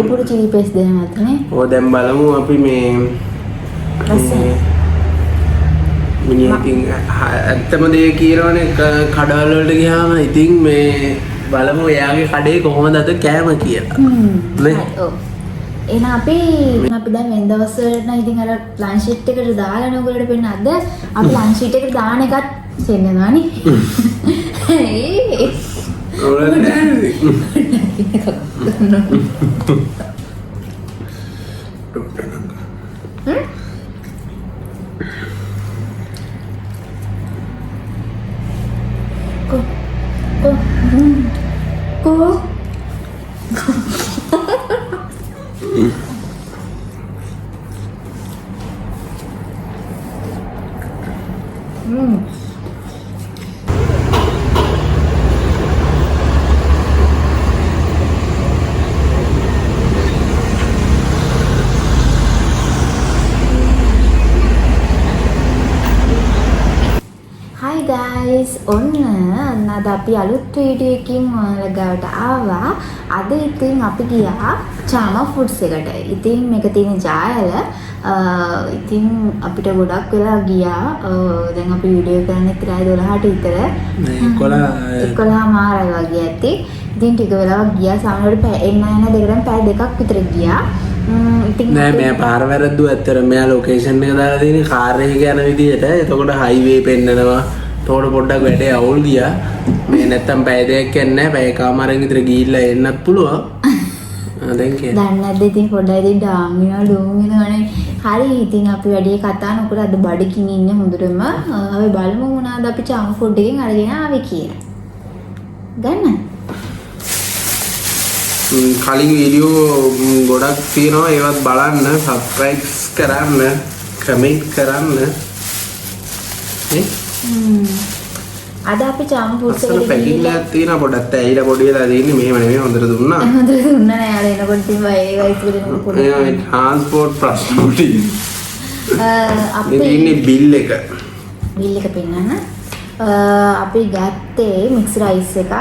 වැඩිපුර Chile paste දෙනවත් නේ. ඔය දැන් බලමු අපි මේ මිනිහ ඉතින් ඇත්තම දේ කියනවනේ කඩවල වලට ගියාම ඉතින් මේ බලමු එයාගේ කඩේ කොහොමද අද කෑම කියලා. නේ? ඔව්. එහෙනම් අපි දැන් වෙන දවස් වලට නම් ඉතින් අර ලන්ච් ෂීට් එකට දාලා නෝගලට පෙන්න අද අපි ලන්ච් ෂීට් එකට දාන එකත් සෙන්නනවානේ. Hi guys, ඔන්න අද අපි අලුත් වීඩියෝ එකකින් ඔයාලා ගාවට ආවා. අද ඉතින් අපි ගියා චාමා ෆුඩ්ස් එකට. ඉතින් මේක තියෙන ජායල. ඉතින් අපිට ගොඩක් වෙලා ගියා. දැන් අපි වීඩියෝ කරන්නේ ඉතින් 12ට විතර. 11 මාරයි වගේ ඇති. ඉතින් ටික වෙලාවක් ගියා. සමහරවිට එන්න යන දෙකටම පැය දෙකක් විතර ගියා. නෑ මම පාර වැරද්දුව ඇත්තට මෙයා ලොකේෂන් එක දාලා තියෙන්නේ කාර් එකක යන විදියට. එතකොට හයිවේ පෙන්නනවා. එතකොට පොඩ්ඩක් වැඩේ අවුල් ගියා. මේ නැත්තම් පැය දෙකක් යන්නේ නැහැ. පැය කමාරෙන් විතර ගිහිල්ලා එන්නත් පුළුවන්. දැන් කියන්නේ. දැන් නැද්ද ඉතින් පොඩ්ඩක් ඉතින් ඩාමිනා ඩෝම් වෙනවනේ. හරි ඉතින් අපි වැඩි කතා නොකර අද බඩකින් ඉන්නේ හොඳටම. අපි බලමු මොනවාද අපි චාම් ෆුඩ් එකෙන් අරගෙන ආවේ කියලා. ගන්න. කලින් වීඩියෝ ගොඩක් තියෙනවා ඒවත් බලන්න සබ්ස්ක්‍රයිබ් කරන්න කමෙන්ට් කරන්න නේ අද අපි චාම් ෆුඩ්ස් එකට පැකිල්ලක් තියෙනවා පොඩ්ඩක් ඇයිලා පොඩි වෙලා තියෙන්නේ මෙහෙම නෙමෙයි හොඳට දුන්නා හොඳට දුන්නා නෑ අර එනකොට ඉතින් ඒකයි ඉතින් පොඩි ට්‍රාන්ස්පෝර්ට් ප්‍රශ්න අපි ඉන්නේ බිල් එක පෙන්නන්න අපි ගත්තේ මික්ස් රයිස් එකක්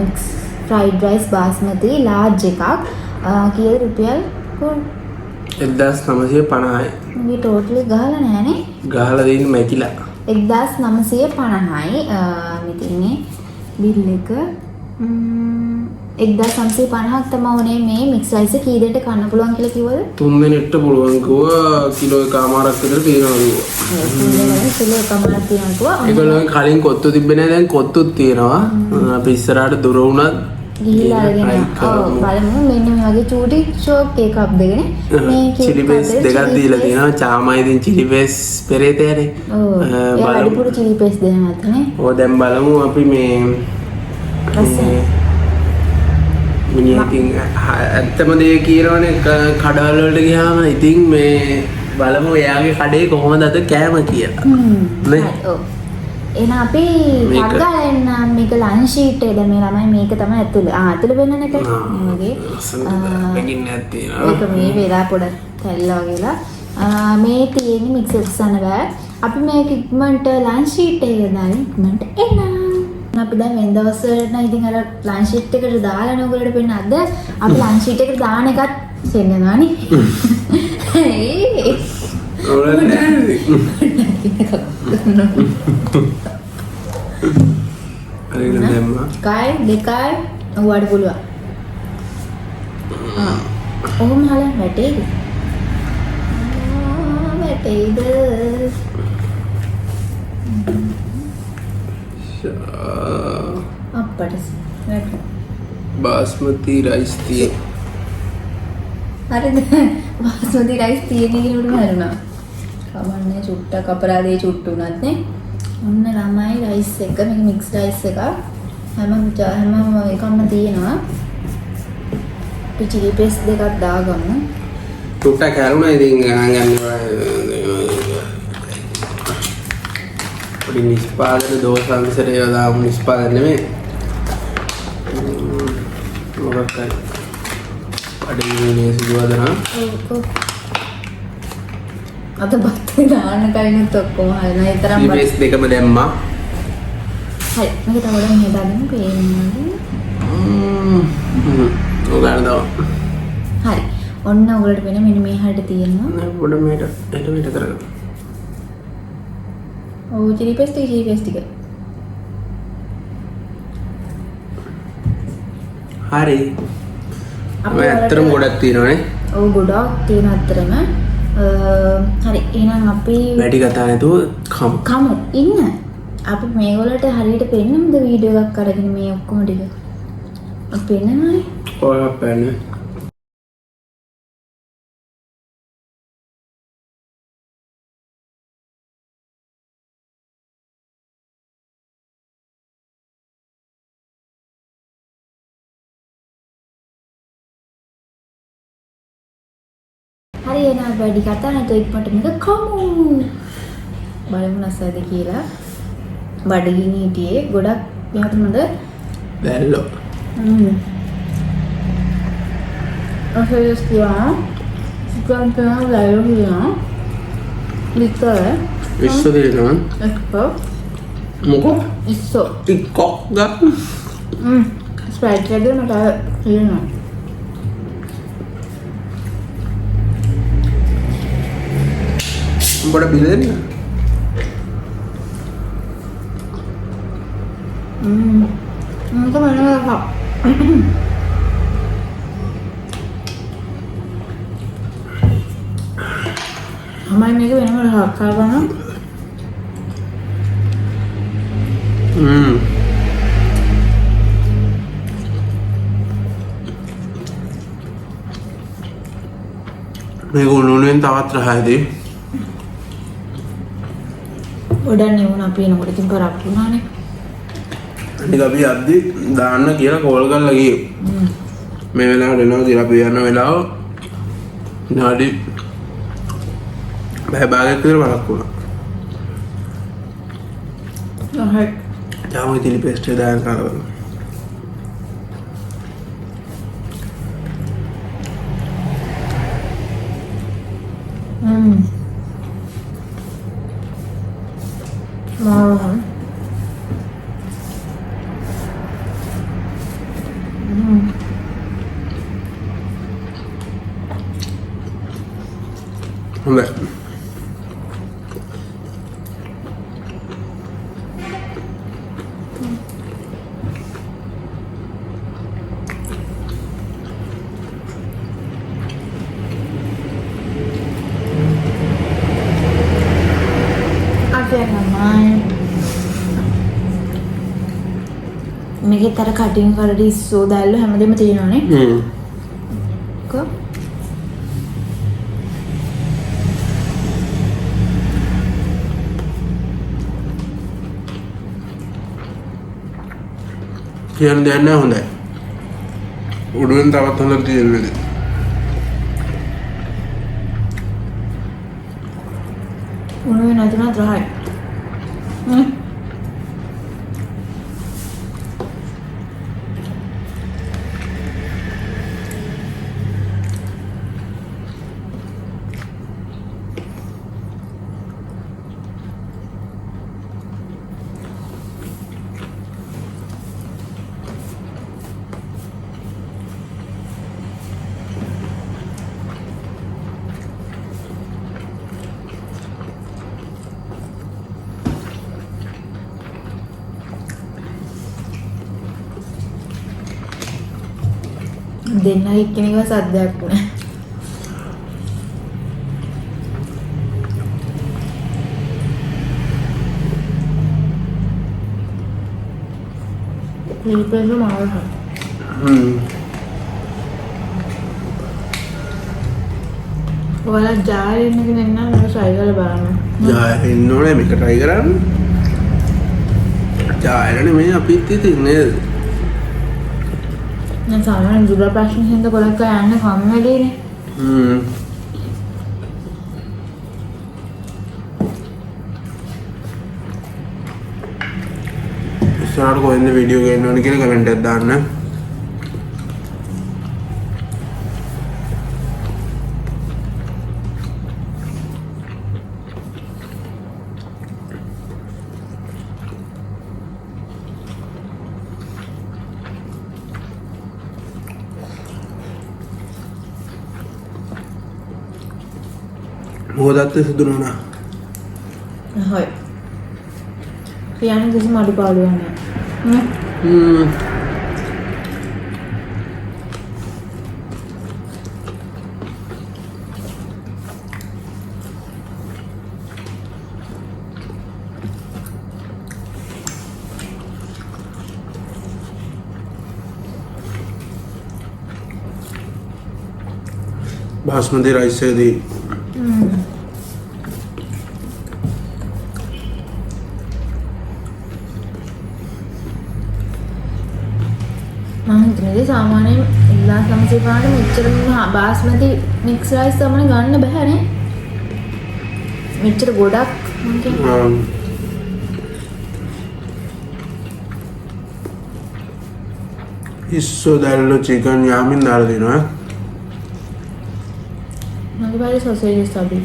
mix fried rice basmati large එකක් කීයද රුපියල් 1950යි මේ ටෝටලි ගහලා නැහනේ ගහලා දෙන්නේ මැකිලා 1950යි මෙතනේ බිල් එක 1950ක් තමයි උනේ මේ මික්ස් රයිස් එක කී දෙනෙක්ට කන්න පුළුවන් කියලා කිව්වද 3 දෙනෙක්ට පුළුවන් කිව්වා කිලෝ එකමාරක් විතර තියෙනවා කිලෝ එකමාරක් තියෙනවා කිව්වා ඒගොල්ලෝ කලින් කොත්තු තිබ්බේ නැහැ දැන් කොත්තුත් තියෙනවා අපි ඉස්සරහට දුර වුණත් ගිහිල්ලා අරගෙන බලමු මෙන්න මේ වගේ චූටි ෂෝක් එකක් දෙගෙන මේ චිලි පේස් දෙකක් දීලා තියෙනවා චාමයි ඉතින් චිලි පේස් පෙරේතයනේ ඔව් වැඩිපුර චිලි පේස් දෙනවත් නේ ඔය දැන් බලමු අපි මේ මිනිහ ඉතින් ඇත්තම දේ කියනවනේ කඩවල වලට ගියාම ඉතින් මේ බලමු එයාගේ කඩේ කොහොමද අද කෑම කියලා නේ ඔව් එහෙනම් අපි පග්ගාලෙන් මේක ලන්ච් ෂීට් එක දැන් මේ ළමයි මේක තමයි ඇතුළේ වෙන්න එක මේ වගේ බැගින් නැත්තිනවා ඒක මේ වෙලා පොඩක් තැල්ලා වගේලා මේ තියෙන්නේ මික්සර්ස් අනවැ අපි මේක ඉක්මනට ලන්ච් ෂීට් එක දාලා ඉක්මනට එන්න අපි දැන් වෙන දවස් වලට නම් ඉතින් අර ලන්ච් ෂීට් එකට දාලා නෝගලට පෙන්න අද අපි ලන්ච් ෂීට් එකට දාන එකත් සෙන්නනවානේ කයි දෙකයි ඔයාට පුළුවන් ඔහොම හලන් වැටේද වැටේද අප්පට बासमती राइस दिए හරිද බාස්මති රයිස් තියෙන කෙනෙකුට හරිනවා කවන්නේ චුට්ටක් අපරාධේ චුට්ටු උනත් නේ ඔන්න ළමයි රයිස් එක මේක මික්ස් රයිස් එක හැම එකක්ම තියෙනවා අපි චිලි පේස්ට් දෙකක් දාගමු චුට්ටක් හැරුණා ඉතින් ගණන් ගන්නවා පොඩි නිෂ්පාදන දෝෂාංශයට ඒවා දාමු නිෂ්පාදන නෙමෙයි මොකක්ද අඩේ සිදුවදනා අද බත් දාන්න කලිනුත් ඔක්කොම හරිනවා ඒ තරම් බස් දෙකම දැම්මා හරි මේක තව ගොඩක් හදාගන්න පේන්නේ ඔයාලා දාන්න හරි. ඔන්න ඔයගලට වෙන මෙන්න මේ හැට තියෙනවා. පොඩ මේට කරගන්න. ඔව් චිලි පේස්ට් ටික. හරි. අපි ඇත්තටම ගොඩක් තියෙනවානේ. ඔව් ගොඩක් තියෙන අතරම හරි එහෙනම් අපි වැඩි කතා නැතුව කමු ඉන්න. අපි මේගොල්ලන්ට හරියට පෙන්නමුද වීඩියෝ එකක් අරගෙන මේ ඔක්කොම ටික. අපි පෙන්නනවානේ. ඔය පෙන්න. හරි එහෙනම් වැඩි කතා නැතුව ඉක්මනට මේක කමු. බලමු නැසද කියලා. බඩගිනි හිටියේ ගොඩක් මෙයාට මොකද? බැල්ලෝ. අහස් කියා. සිකන් කරන ලයිව් කියනවා. ලිතර. ඉස්සෝ දෙනවා. එක්ක. මොකෝ? ඉස්සෝ. ටිකක් ගන්න. ස්ප්‍රයිට් එකද මට කියනවා. උඹට බිල් දෙන්න. මම මනෝකා. අම්මයි මේක වෙනම රහක් කරගන්න. මේක උණුවෙන් තවත් රහයිදී. ගොඩක් නෙවුණ අපි එනකොට ඉතින් කරක් වුණානේ. අනික අපි අද්දි දාන්න කියලා කෝල් කරලා ගියේ. මේ වෙලාවට එනවා කියලා අපි යන වෙලාව නාඩි බය බාගයක් විතර බලක් වුණා. හරි. තාම ඉතින් පේස්ට් එක දාන්න කරවල. Wow. හොඳයි. මේකේ තර කටින් කරලා ඉස්සෝ දැල්ල හැමදේම තියෙනවානේ. කො කියන දෙයක් නෑ හොඳයි. උඩුවෙන් තවත් හොඳට තියෙන්නේ. උණුවේ නැතුණත් රහයි. දෙන්න එක්කෙනෙක්ව සද්දයක් වුණා. නිල්පෙන්ද මාවහ. ඔයාලා ජායෙන්න කෙනෙක් නම් මම try කරලා බලන්න. ජායෙන්න ඕනේ මේක try කරන්න. ජායෙන්නේ මේ අපිත් ඉතින් නේද? දැන් සාමාන්‍ය දුර ප්‍රශ්න හින්දා ගොඩක් අය යන්නේ කම්මැලිනේ. ඉස්සරහට කොහෙන්ද වීඩියෝ ගේන්න ඕනේ කියලා කමෙන්ට් එකක් දාන්න. මොකදත් සුදුනනා හොයි කියන්න කිසිම අඩුපාඩුවක් නැහැ बासमती राइस से दी මම හිතන්නේ සාමාන්‍යයෙන් ඉල්ලා සමසිපාට මෙච්චරම බාස්මති මික්ස් රයිස් තමයි ගන්න බෑනේ. මෙච්චර ගොඩක් මම කියන්නේ. ඉස්සෝ දැල්ලෝ චිකන් යාමින් දාලා දෙනවා. මගේ පාරේ සොසේජස් අපි.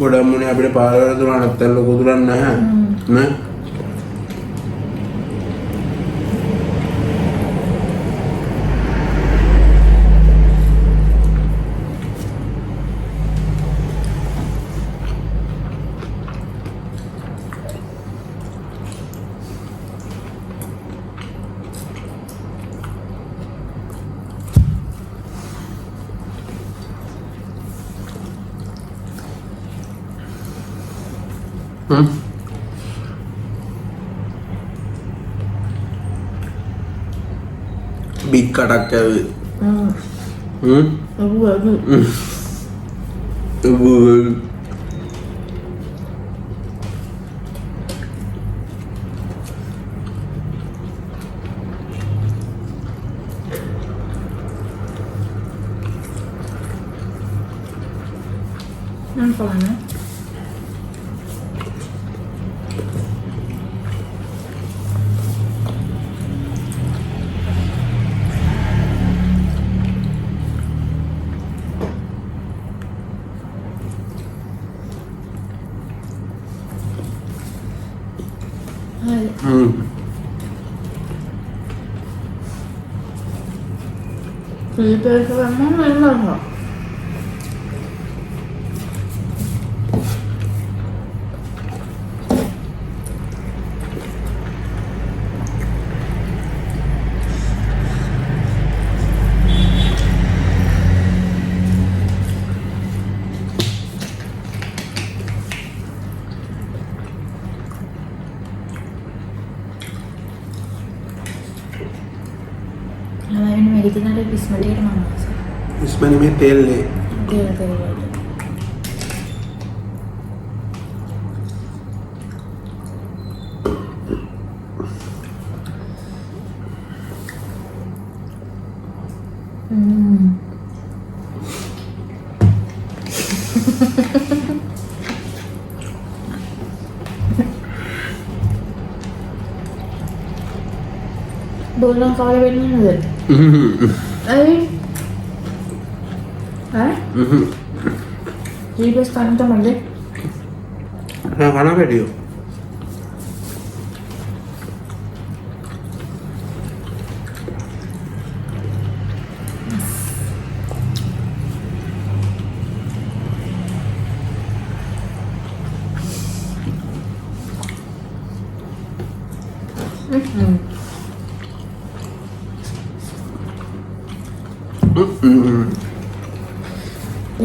ගොඩක් මුනේ අපිට පාරවල දුනා නැත්තම් ලොකු දුරක් නැහැ නේ big katak ya අඩු nampak mana? Itu sama mana? Ini medicine ada bismillah mana? इसमें में तेल ले तेल बोलना कॉल बैठने नजर अरे हाँ जी बस खाना तो मर ले हाँ खाना बैठियो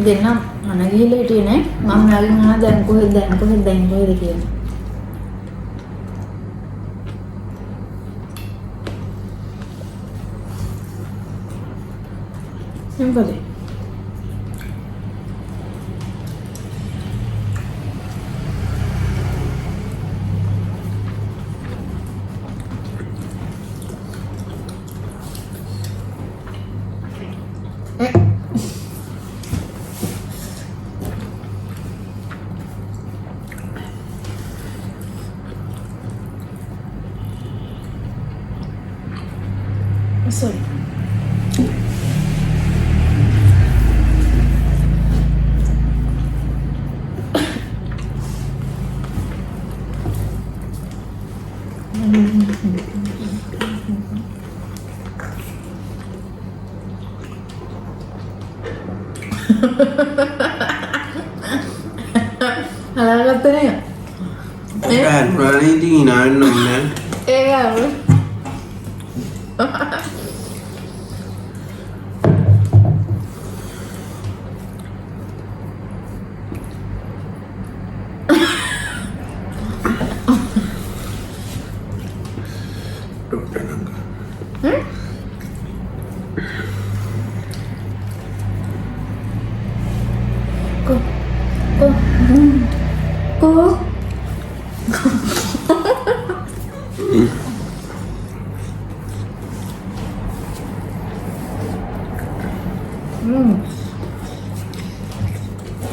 දෙන්න මන ගිහිල්ලා හිටියේ නේ මම යාළුවෝ නෑ දැන් කොහෙද කියලා සිම්පල් හදාගත්තනේ. ඒක ප්‍රණීති නාන්න ඕනේ. ඒක අවුල.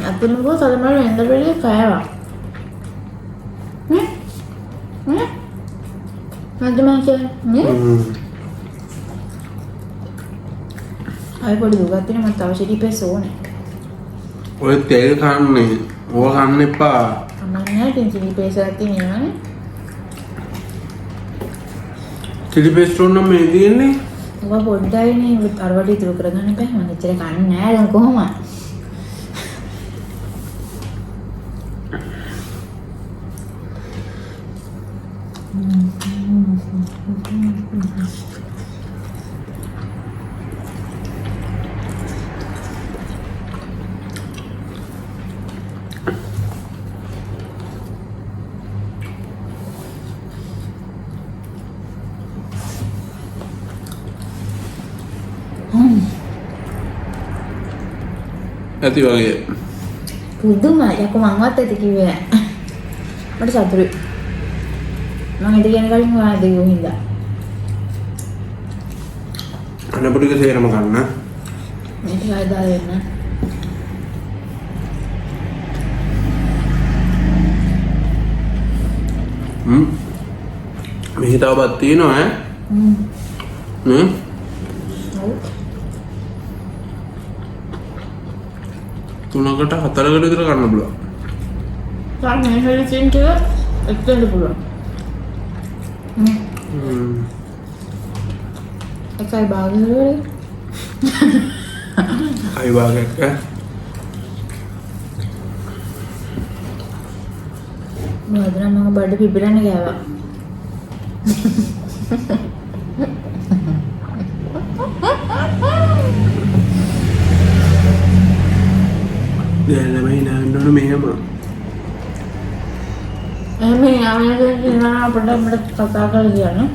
Aku nunggu satu malam yang terpilih kayak apa? Macam-macam. Aku boleh juga tu ni tahu jadi peso ni. ඔය තෙල් කන්නේ. ඕක කන්න එපා. Amalnya dia jadi peso hati ni kan? Chile paste ඕන නම් මේ තියෙන්නේ. Gua bodoh ini arwah di terus kerana ni kan mana cerita kan ni ada kau mah. ඇති වගේ. Kuduma ya aku mangat tadi kiwe. Ada satu. Mang itu yang kali nggak ada yang hinda. අන්න පොඩි කසේරම කන්න. Ini ada ya. මෙහි තව බත් තියෙනවා ඈ. තුනකට හතරකට විතර කන්න පුළුවන්. Kan ini hari sini kita extend dulu. Ekor bagus dulu. අයි වාගයක් ඈ. Mudah nama badu pipiran ni apa? දැන් ළමයි නාන්න ඕන මෙහෙම. Ini awalnya tu kita pada kata kerja ni.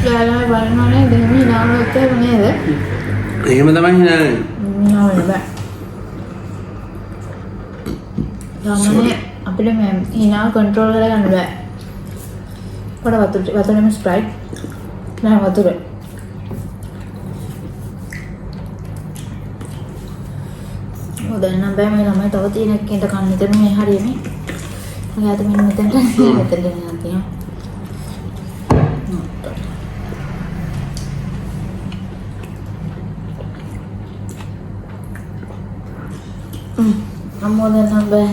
Jalan balik mana demi nama itu mana ada? එහෙම තමයි නාන්නේ. Nama apa? Namanya apa dia mem? Ina control kan ada. Pada waktu nama Sprite, nah waktu tu. Udah nambah mai namanya tahu tu ini kita kan itu ni hari ni. Lihat tu minum itu nanti ya. Kamu dah nambah.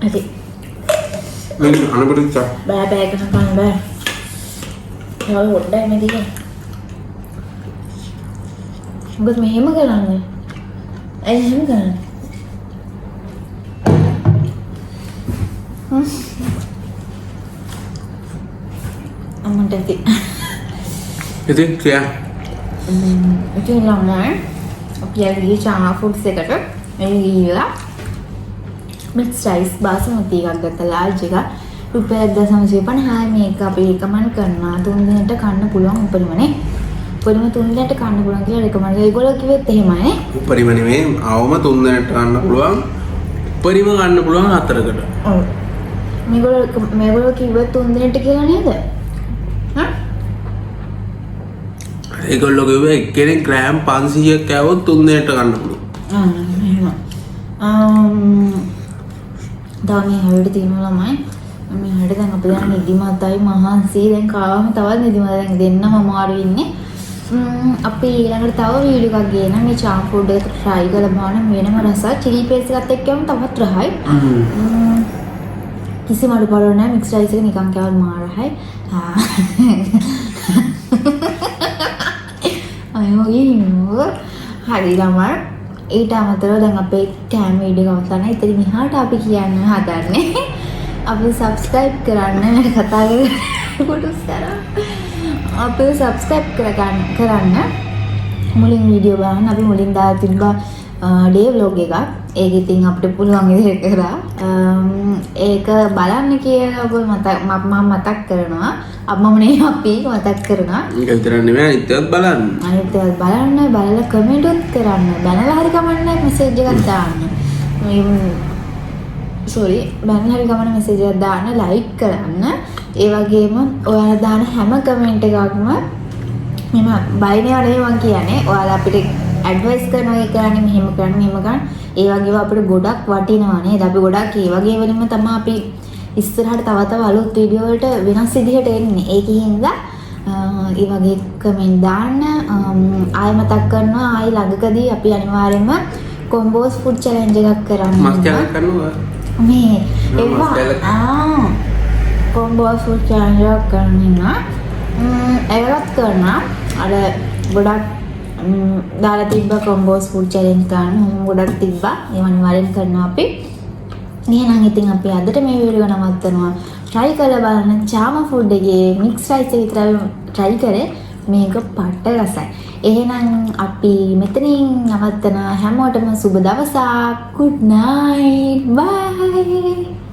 Adik. මේ අනපට චා. Bye kan bye. Kalau udah mai dia. Buat mehem kan ni. Hem kan. Aman tadi. ඉතින් ක්‍රියා. Itu lama. අපි ආගේ චා foods එකට මේ ගිහිල්ලා mix rice බාස්මති එකක් ගත්තා large එක රුපියල් 1950 මේක අපි රෙකමන්ඩ් කරනවා 3 දිනකට කන්න පුළුවන් උපරිමනේ. උපරිම 3 දිනකට කන්න පුළුවන් කියලා රෙකමන්ඩ් කරලා ඒගොල්ලෝ කිව්වෙත් එහෙමයි. උපරිම නෙමෙයි අවම 3 දිනකට කන්න පුළුවන්. උපරිම ගන්න පුළුවන් 4කට. ඔව්. මේගොල්ලෝ කිව්වෙත් 3 දිනකට කියලා නේද? හා? ඒගොල්ලෝ කිව්වේ එක්කෙනෙක් ග්‍රෑම් 500ක් කෑවොත් 3 දිනකට ගන්න පුළුවන්. එහෙම. දාන්නේ හැවිට තියෙනවා ළමයි. මේ හැට දැන් අපි දැන් නිදිමතයි මහන්සි දැන් කාවම තවත් නිදිමත දැන් දෙන්නම අමාරු ඉන්නේ. අපි ඊළඟට තව වීඩියෝ එකක් ගේන මේ චාම් ෆුඩ් එක try කරලා බලන්න වෙනම රසක් චිලි පේස්ට් එකත් එක්කම තවත් රහයි. කිසිම අඩුපාඩුවක් නැහැ මික්ස් රයිස් එක නිකන් කෑවත් මාරහයි. අයෝගේ හරි ළමයි. ඊට අමතරව දැන් අපේ කෑම වීඩියෝ එක අවසන්. ඉතින් මෙහාට අපි කියන්න හදන්නේ අපි subscribe කරන්න කතා කරලා අපි subscribe කරන්න මුලින් වීඩියෝ බලන්න අපි මුලින් දාලා තිබ්බා ඩේ vlog එකක්. ඒක ඉතින් අපිට පුළුවන් විදිහට කරා. ඒක බලන්න කියලා ඔයගොල්ලෝ මතක් කරනවා. මම නේ අපි මතක් කරනවා. ඒක විතර නෙමෙයි අනිත්‍යත් බලන්න. අනිත්‍යත් බලන්න බලලා කමෙන්ට් උත් කරන්න. බැනලා හරි කමන්නේ මෙසේජ් එකක් දාන්න. බැනලා හරි කමන්නේ මෙසේජ් එකක් දාන්න, ලයික් කරන්න. ඒ වගේම ඔයාලා දාන හැම කමෙන්ට් එකක්ම මම බයිනේ අනේ මං කියන්නේ ඔයාලා අපිට ඇඩ්වයිස් කරනවා ඒ කරන්නේ මෙහෙම කරන්න. ඒ වගේම අපිට ගොඩක් වටිනවා නේද? අපි ගොඩක් ඒ වගේ වලින්ම තමයි අපි ඉස්සරහට තව අලුත් වීඩියෝ වලට වෙනස් විදිහට එන්නේ. ඒකින්ද ඒ වගේ කමෙන්ට් දාන්න. ආයෙ මතක් කරනවා ආයෙ ළඟකදී අපි අනිවාර්යයෙන්ම කොම්බෝස් ෆුඩ් චැලෙන්ජ් එකක් කරන්න. මස් චැලෙන්ජ් කරනවා. මේ ඒවා කොම්බෝස් ෆුඩ් චැලෙන්ජ් එකක් කරනවා. ඒකත් කරනවා. අර ගොඩක් දාලා තිබ්බ කොම්බෝස් ෆුඩ් චැලෙන්ජ් ගන්න ගොඩක් තිබ්බා. ඒ අනිවාර්යෙන් කරනවා අපි. එහෙනම් ඉතින් අපි අදට මේ වීඩියෝ නවත්තනවා. try කරලා බලන්න චාම ෆුඩ් එකේ මික්ස් රයිස් එක විතරයි try කරේ. මේක පට්ට රසයි. එහෙනම් අපි මෙතනින් නවත්තන හැමෝටම සුබ දවසක්. good night bye